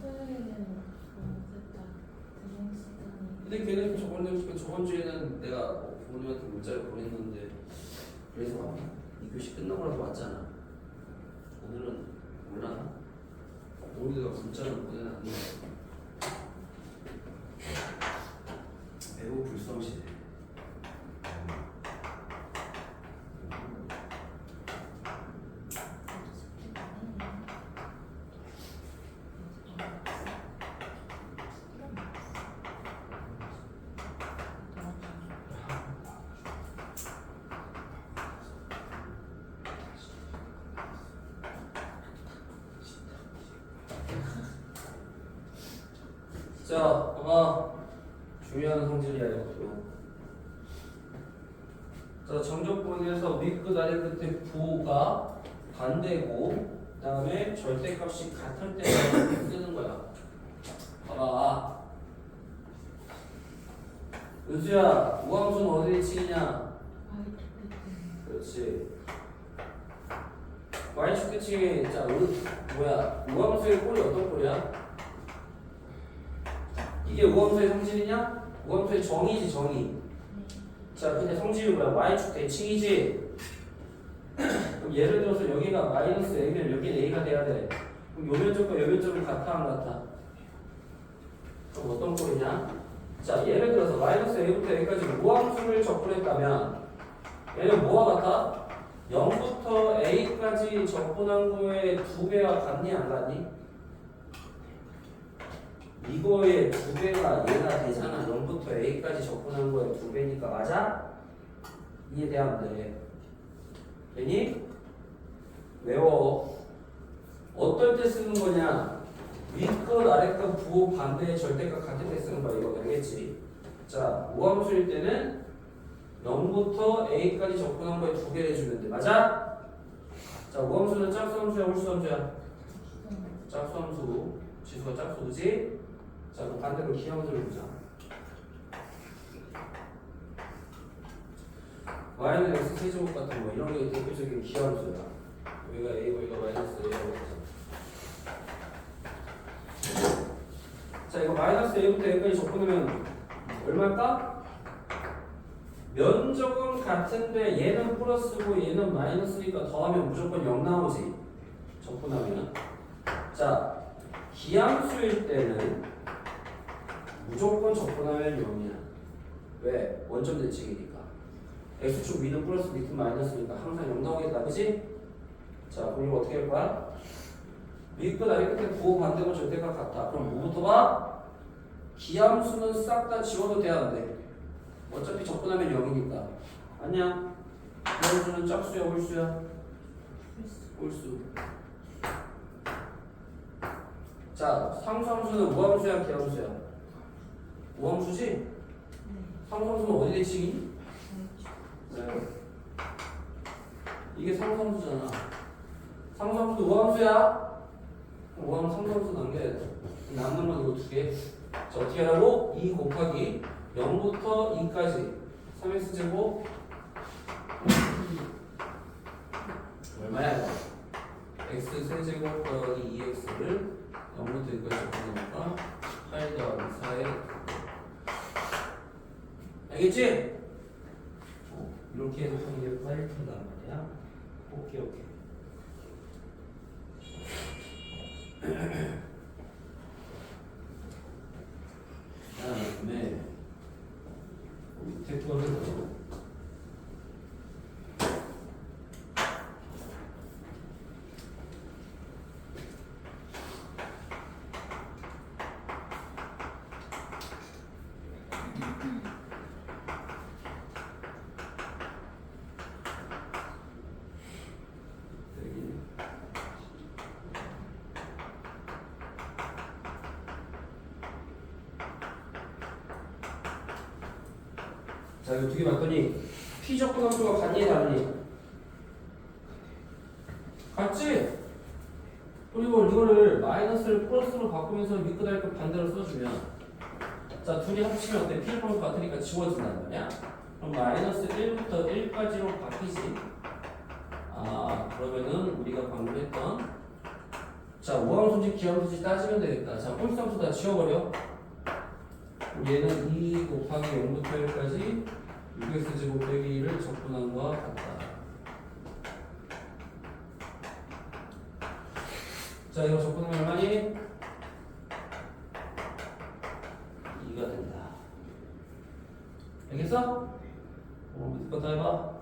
Speaker 3: 토요일에는 어쨌다 대행 시간이.
Speaker 1: 근데 걔는 저번 주에는 내가 부모님한테 문자를 보냈는데 그래서 왔나? 이 교시 끝나고 나서 왔잖아. 오늘은 몰라. 오늘 내가 문자를 보내놨는데 매우 불성실해. 자, 봐봐. 중요한 성질이야 이것도. 자, 정적분에서 윗끝 아래 끝에 부호가 반대고 그 다음에 절대값이 같을 때 쓰는 거야. 봐봐. 은수야, 우함수는 어디 층이냐? 그렇지. y축 대칭이 자, 뭐야? 우함수의 꼴이 어떤 꼴이야? 이게 우함수의 성질이냐? 우함수의 정의지 정의. 자, 근데 성질이 뭐야? y축 대칭이지. 그럼 예를 들어서 여기가 마이너스 a면 여기는 a가 돼야 돼. 그럼 요 면적과 요 면적은 같아 안 같아? 그럼 어떤 꼴이냐? 자, 예를 들어서 마이너스 a부터 a까지 우함수를 접근했다면 얘는 뭐와 같아? 0부터 a까지 접근한 거에 2배와 같니 안 같니? 이거의 2배가 얘가 되잖아. 0부터 a까지 접근한 거에 2배니까 맞아? 이해돼 안 돼? 되니? 외워. 어떨 때 쓰는 거냐? 윗끝 아래끝 부호 반대의 절대값 같을 때 쓰는 거야. 이거 알겠지? 자, 우함수일 때는 0부터 a까지 접근한 거에 2배를 해주면 돼. 맞아? 자, 우함수는 짝수함수야 홀수함수야? 짝수함수. 지수가 짝수지? 자, 그럼 반대로 기함수를 보자. y는 x 세제곱 같은 거 이런 게 대표적인 기함수야. 여기가 a고 여기가 마이너스 a라고 했잖아. 자, 이거 마이너스 a부터 a까지 접근하면 얼마일까? 면적은 같은데 얘는 플러스고 얘는 마이너스니까 더하면 무조건 0 나오지. 접근하면. 자, 기함수일 때는 무조건 접근하면 0이야. 왜? 원점 대칭이니까. x축 위는 플러스 밑은 마이너스니까 항상 0 나오겠다. 그치? 자, 그럼 이거 어떻게 할 거야? 윗끝 아래 끝에 부호 반대고 절대값 같아. 그럼 뭐부터 봐? 기함수는 싹 다 지워도 돼야 안 돼? 어차피 접근하면 0이니까. 아니야. 기함수는 짝수야 홀수야? 홀수. 자, 상수함수는 우함수야, 계함수야? 우함수지?
Speaker 3: 네.
Speaker 1: 상수함수는 어디 대칭이?
Speaker 3: 네.
Speaker 1: 이게 상수함수잖아. 상수함수도 우함수야? 우함 상수함수 남겨야 돼. 남는 건 이거 두 개. 자, 어떻게 하라고? 2 곱하기 0부터 2까지 3x제곱 얼마야 이거? x 세제곱 더하기 2x를 0부터 2까지 적어놓으니까 8 더하기 4에 알겠지? 이렇게 해서 이게 파일 푼단 말이야. 오케이 오케이. 그다음에 밑에 거는 자, 이거 두 개 봤더니 P 접근함수가 같니 다르니? 같지? 그리고 이거를 마이너스를 플러스로 바꾸면서 밑그다리 거 반대로 써주면 자, 둘이 합치면 어때? P 접근함수 같으니까 지워진단 말이야? 그럼 마이너스 1부터 1까지로 바뀌지. 아, 그러면은 우리가 방금 했던 자, 우함수인지 기함수인지 따지면 되겠다. 자, 홀수함수 다 지워버려. 얘는 2 곱하기 0부터 1까지 6x제곱 빼기 1을 적분한 것과 같다. 자, 이거 적분하면 얼마니? 2가 된다. 알겠어? 밑에 거 다 해봐.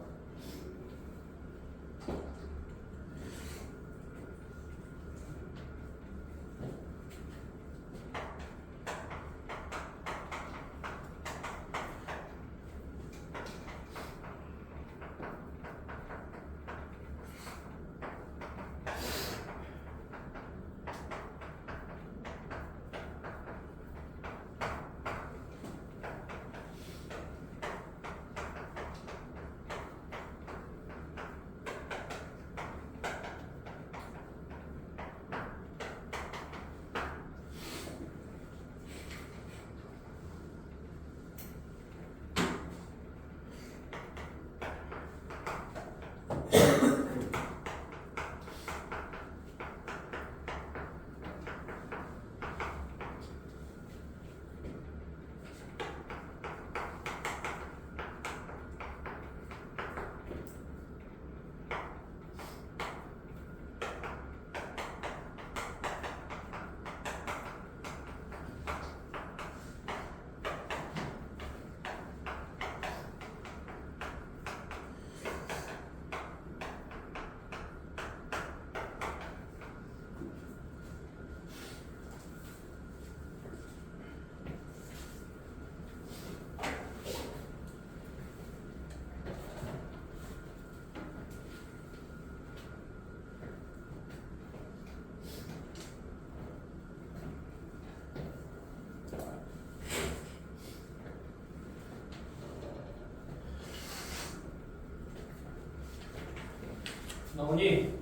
Speaker 1: 나오니?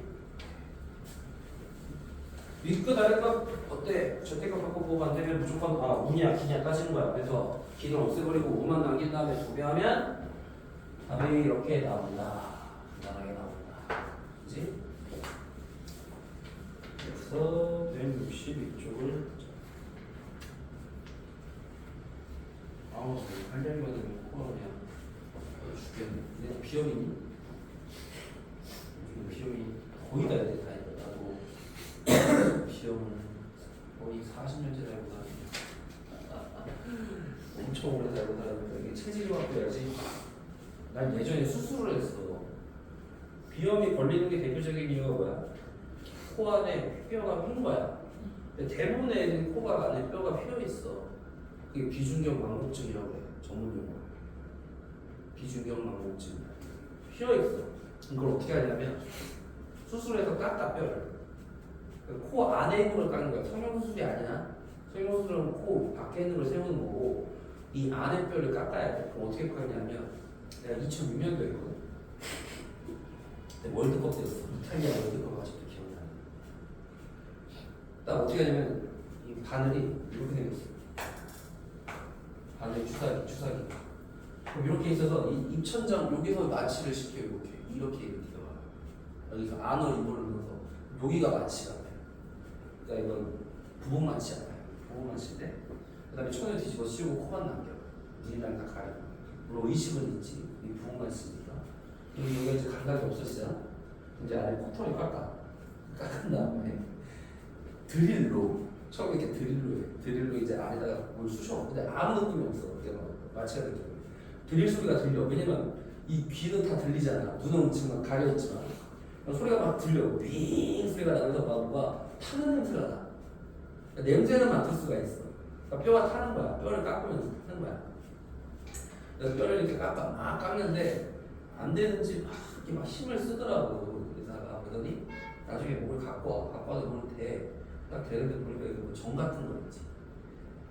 Speaker 1: 윗끝 아래값 어때? 절대값 바꾸고 안 되면 무조건 우냐 기냐 따지는 거야. 그래서 기를 없애버리고 우만 남긴 다음에 도배하면 답이 이렇게 나온다. 간단하게 나온다. 그지? 그래서 162쪽을 아우 할 얘기만 들으면 코가 그냥 죽겠네. 내가 비염이니? 비염이 거의 다 해야 돼. 나도 비염은 거의 40년째 살고 다니고 엄청 오래 살고 다니니까 이게 체질이 바뀌어야지. 난 예전에 수술을 했어. 비염이 걸리는 게 대표적인 이유가 뭐야? 코 안에 뼈가 휜 거야. 근데 대부분의 애들이 코가 안에 뼈가 휘어 있어. 그게 비중격 망곡증이라고 해. 전문용어. 비중격 망곡증. 휘어 있어. 이걸 어떻게 하냐면 수술해서 깎아 뼈를. 코 안에 있는 걸 깎는 거야. 성형수술이 아니야. 성형수술은 코 밖에 있는 걸 세우는 거고 이 안에 뼈를 깎아야 돼. 그럼 어떻게 깎냐면 내가 2006년도에 있거든. 월드컵 때였어. 이탈리아 월드컵 아직도 기억나. 딱 어떻게 하냐면 이 바늘이 이렇게 생겼어. 바늘 주사기. 그럼 이렇게 있어서 이 입천장 여기서 마취를 시켜 이렇게 들어가. 여기서 안으로 이불을 넣어서 여기가 마취가 돼. 그러니까 이건 부분 마취 아니야. 부분 마취인데 그다음에 천을 뒤집어 씌우고 코만 남겨. 눈이랑 다 가려. 물론 의식은 있지. 이 부분 마취니까. 그리고 여기가 이제 감각이 없어지잖아. 이제 안에 코털을 깎은 다음에 드릴로 처음에 이렇게 드릴로 이제 안에다가 뭘 쑤셔. 근데 아무 느낌이 없어. 이게 마취가 느껴. 드릴 소리가 들려. 왜냐면 이 귀는 다 들리잖아. 눈은 지금 가려 있지만 소리가 막 들려. 윙 소리가 나면서 막 뭔가 타는 냄새가 나. 그러니까 냄새는 맡을 수가 있어. 그러니까 뼈가 타는 거야. 뼈를 깎으면서 타는 거야. 그래서 뼈를 이렇게 막 깎는데 안 되는지 막 이렇게 막 힘을 쓰더라고 의사가. 그러더니 나중에 목을 갖고 와서 보면 딱 되는데 보니까 이거 정 같은 거 있지.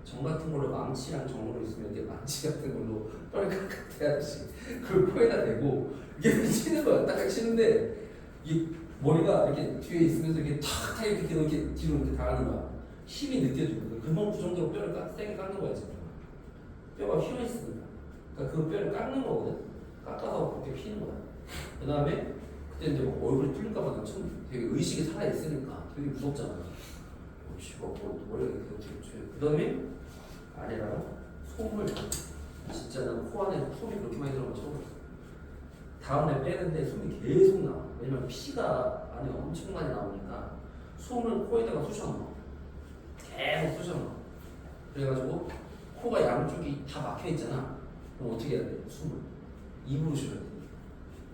Speaker 1: 정 같은 걸로 망치랑 정으로 있으면 이게 망치 같은 걸로 뼈를 깎아야지. 그걸 코에다 대고 이게 치는 거야. 딱 치는데 이 머리가 이렇게 뒤에 있으면서 이렇게 탁 이렇게 뒤로 이렇게 당하는 거야. 힘이 느껴지거든. 금방 그 정도로 뼈를 세게 깎는 거야 지금. 뼈가 휘어 있으니까. 그러니까 그 뼈를 깎는 거거든. 깎아서 그렇게 피는 거야. 그 다음에 그때 이제 뭐 얼굴이 뚫릴까봐 되게 의식이 살아 있으니까 되게 무섭잖아. 혹시 머리가 이렇게 그 다음에 아래라고 솜을 진짜 난 코 안에 솜이 그렇게 많이 들어가면 처음 봤어. 다음날 빼는데 솜이 계속 나와. 왜냐면 피가 안에 엄청 많이 나오니까 솜을 코에다가 쑤셔 넣어. 계속 쑤셔 넣어. 그래가지고 코가 양쪽이 다 막혀 있잖아. 그럼 어떻게 해야 돼? 숨을 입으로 쉬어야 돼.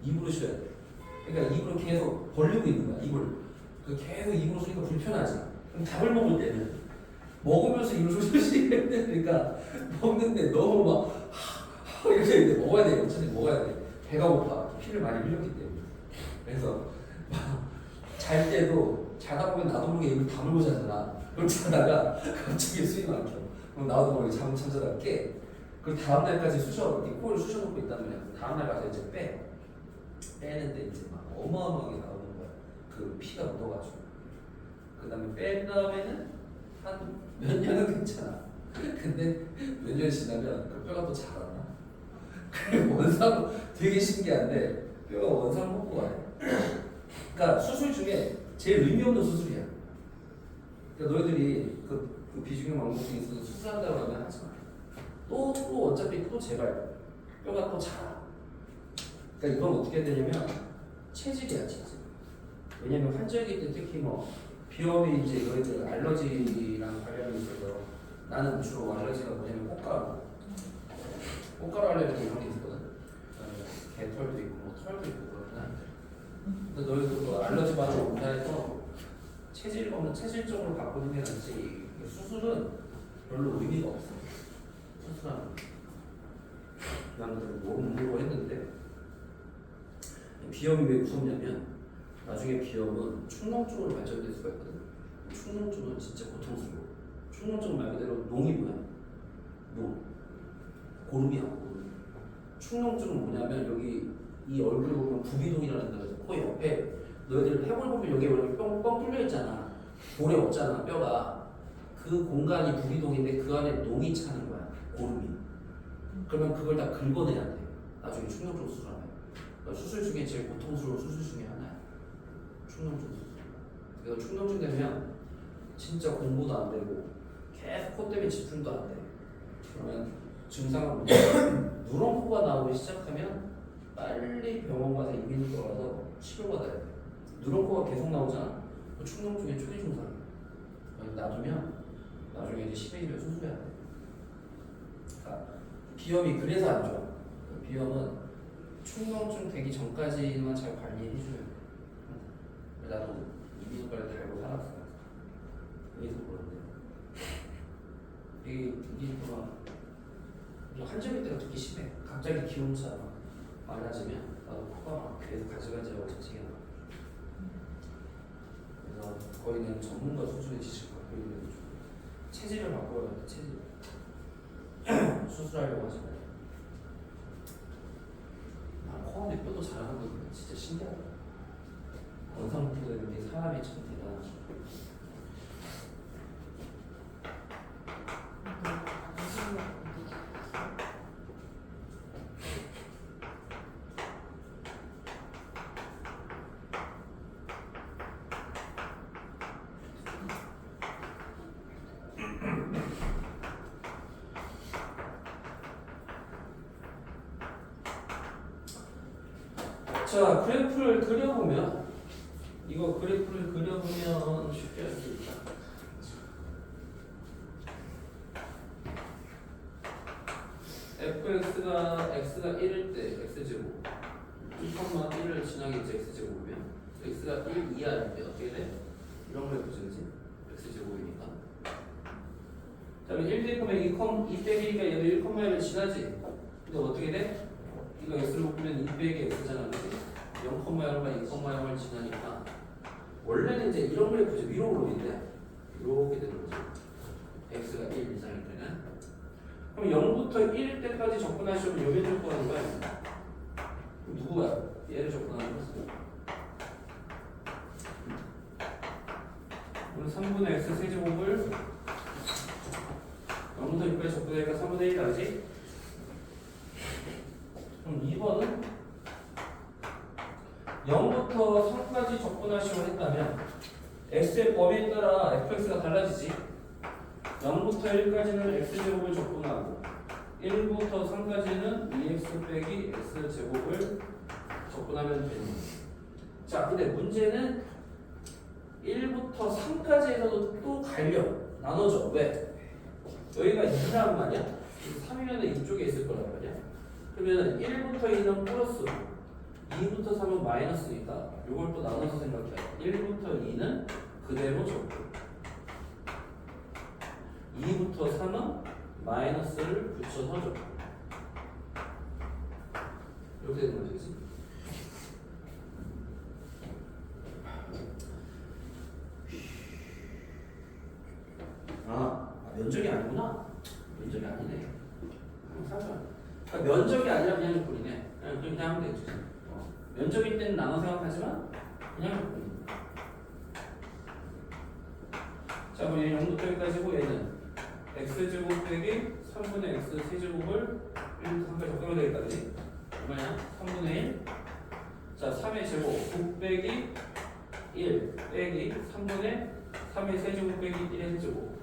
Speaker 1: 입으로 쉬어야 돼. 그러니까 입으로 계속 벌리고 있는 거야. 입을. 계속 입으로 쉬니까 불편하지. 그럼 밥을 먹을 때는 먹으면서 입을 조심히 해야 되니까 먹는데 너무 막 이렇게 했는데 먹어야 돼. 어차피 먹어야 돼. 배가 고파. 피를 많이 흘렸기 때문에. 그래서 잘 때도 자다 보면 나도 모르게 입을 다물고 자잖아. 그럼 자다가 갑자기 숨이 막혀. 그럼 나도 모르게 잠자다가 깨. 그리고 다음 날까지 코를 쑤셔 놓고 있다면 다음 날 가서 이제 빼는데 이제 막 어마어마하게 나오는 거야. 그 피가 묻어가지고. 그 다음에 뺀 다음에는 한 몇 년은 괜찮아. 근데 몇 년 지나면 그 뼈가 또 자란다. 그리고 원상 되게 신기한데 뼈가 원상 복구가 돼. 그러니까 수술 중에 제일 의미 없는 수술이야. 그러니까 너희들이 그 비중형 왕복증에 있어서 수술한다고 하면 하지 마. 또 어차피 또 재발. 뼈가 또 자라. 그러니까 이건 어떻게 되냐면 체질이야, 체질. 왜냐면 환절기 때 특히 뭐 비염이 이제 너희들 알러지랑 관련이 있어서 나는 주로 알러지가 뭐냐면 꽃가루 알레르기 이런 게 있거든. 개털도 있고 뭐 털도 있고 그렇긴 한데. 근데 너희들 뭐 알러지 반응 온다 해서 체질적으로 바꾸는 게 낫지. 수술은 별로 의미가 없어. 수술하는 그냥 몸으로 했는데 비염이 왜 무섭냐면 나중에 비염은 축농증으로 발전될 수가 있거든. 축농증은 진짜 고통스러워. 축농증 말 그대로 농이 뭐야? 농. 고름이야. 고름. 축농증은 뭐냐면 여기 이 얼굴 보면 부비동이라는 데가 있어. 코 옆에 너희들 해골 보면 여기 뻥 뚫려 있잖아. 볼에 없잖아 뼈가. 그 공간이 부비동인데 그 안에 농이 차는 거야. 고름이. 그러면 그걸 다 긁어내야 돼. 나중에 축농증 수술하면. 그러니까 수술 중에 제일 고통스러운 수술 중에 하나야. 축농증 수술. 그래서 축농증 되면 진짜 공부도 안 되고 계속 코 때문에 집중도 안 돼. 그러면 증상은 뭐냐면 누런 코가 나오기 시작하면 빨리 병원 가서 이비인후과 가서 치료받아야 돼. 누런 코가 계속 나오잖아. 그 축농증의 초기 증상이야. 놔두면 나중에 이제 심해지면 수술해야 돼. 그러니까 비염이 그래서 안 좋아. 비염은 축농증 되기 전까지만 잘 관리해줘야 돼. 나도 이비인후과를 달고 살았어. 그래서 그런데 이게 한절기 때가 특히 심해. 갑자기 기온차가 많아지면 나도 코가 막 계속 가지가지하고 자식이 나. 그래서 거의 그냥 전문가 수준의 지식을 갖고 있는 중. 체질을 바꿔야 돼. 체질. 수술하려고 하지 말고. 코 안에 뼈도 잘하는 거 진짜 신기하다. 원상복구되는 게 사람이 참 대단하죠. 자, 그래프를 그려보면 이거 그래프를 그려보면 쉽게 할 수 있다. fx가 x가 1일 때 x제곱 1,1을 지나겠지 x제곱이면 x가 1 이하일 때 어떻게 돼? 이런 그래프지 그치? x제곱이니까 자 그럼 1 대입하면 2 빼기니까 얘도 1,1을 지나지 근데 어떻게 돼? 이거 x를 곱하면 2 빼기 x잖아 그치? 0,0과 2,0을 지나니까 원래는 이제 이런 그래프죠. 위로 오르는데 이렇게 되는 거죠. x가 1 이상일 때는 그럼 0부터 1일 때까지 접근하시면 여기 접근하는 거야. 그럼 누구야? 얘를 접근하는 거지. 그럼 3분의 x 세제곱을 0부터 6까지 접근하니까 3분의 1 나지? 그럼 2번은 0부터 3까지 접근하시고 했다면 x의 범위에 따라 fx가 달라지지 0부터 1까지는 x제곱을 접근하고 1부터 3까지는 2x 빼기 x제곱을 접근하면 되는 거지. 자 근데 문제는 1부터 3까지에서도 또 갈려 나눠져. 왜? 여기가 2란 말이야? 3이면 이쪽에 있을 거란 말이야? 그러면 1부터 2는 플러스 2부터 3은 마이너스니까 이걸 또 나눠서 생각해. 1부터 2는 그대로 적고 2부터 3은 마이너스를 붙여서 적고 이렇게 되는 거지 그치? 면적이 아니구나. 면적이 아니네. 그러니까 면적이 아니라 그냥 꼴이네. 그냥 하면 되지. 면적일 때는 나눠 생각하지만 그냥 꼴이네. 자, 그럼 얘 0부터 여기까지고 얘는 x제곱 빼기 3분의 x 세제곱을 1부터 3까지 적으면 되겠다. 그지? 얼마냐? 3분의 1. 자, 3의 제곱 9 빼기 1 빼기 3분의 3의 세제곱 빼기 1의 세제곱.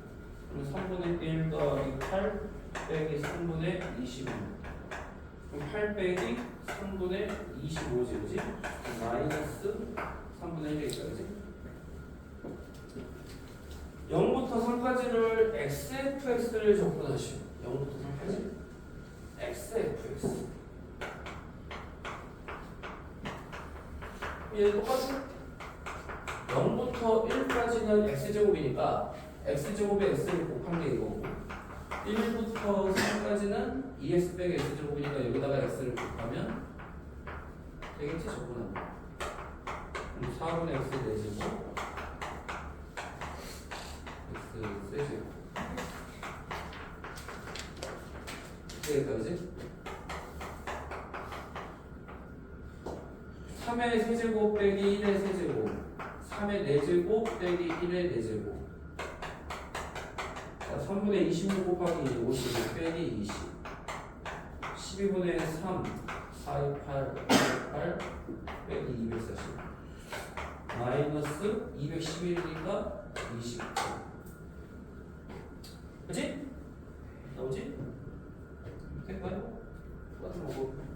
Speaker 1: 그럼 3분의 1 더하기 8 빼기 3분의 21. 그럼 8 빼기 3분의 25지, 그지? 마이너스 3분의 1이 있다, 그지? 0부터 3까지를 xfx를 접근하시오. 0부터 3까지 xfx. 얘 똑같이 0부터 1까지는 x제곱이니까 x제곱에 x를 곱한 게 이거고 1부터 3까지는 2x 빼기 x제곱이니까 여기다가 x를 곱하면 되겠지? 적분하면 그럼 4분의 x 4제곱 x 세제곱 되겠다 그지? 3의 세제곱 빼기 1의 세제곱 3의 4제곱 빼기 1의 4제곱 3분의 26 곱하기 50 빼기 20 12분의 3 428 8 빼기 240 마이너스 211이니까 20 그치? 나오지? 될까요? 똑같은 거고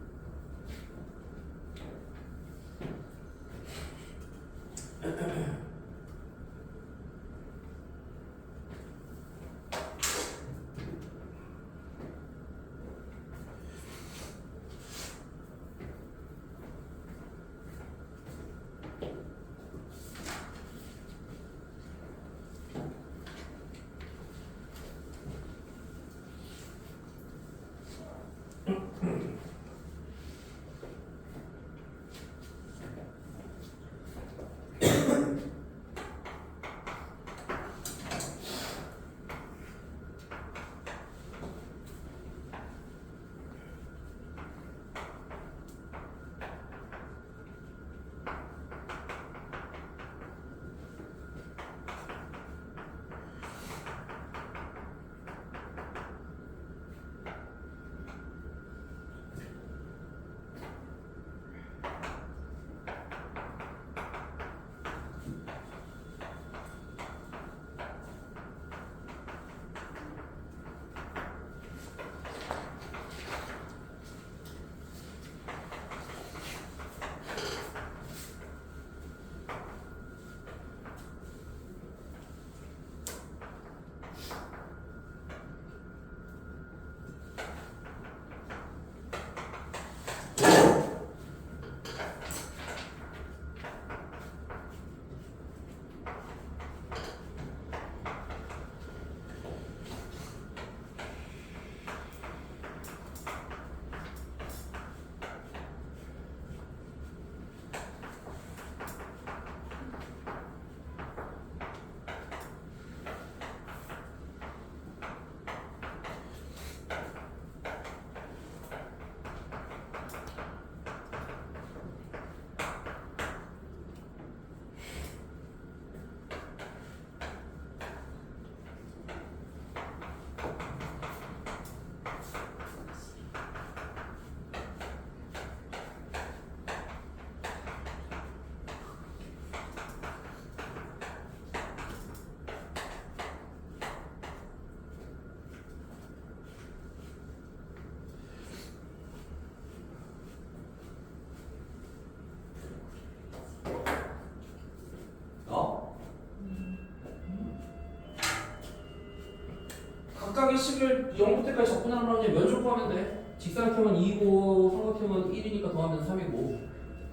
Speaker 1: 각각의 식을 0부터 때까지 접근하는 거는 면적 구하면 돼. 직사각형은 2고 삼각형은 1이니까 더하면 3이고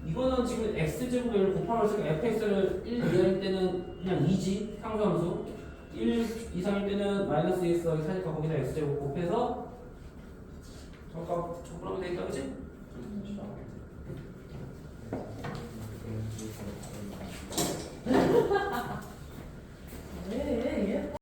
Speaker 1: 이거는 지금 x제곱을 곱하면 쓰니까 fx를 1 이하일 때는 그냥 2지 상수함수 1 이상일 때는 마이너스 x 더하기 4니까 거기다 x제곱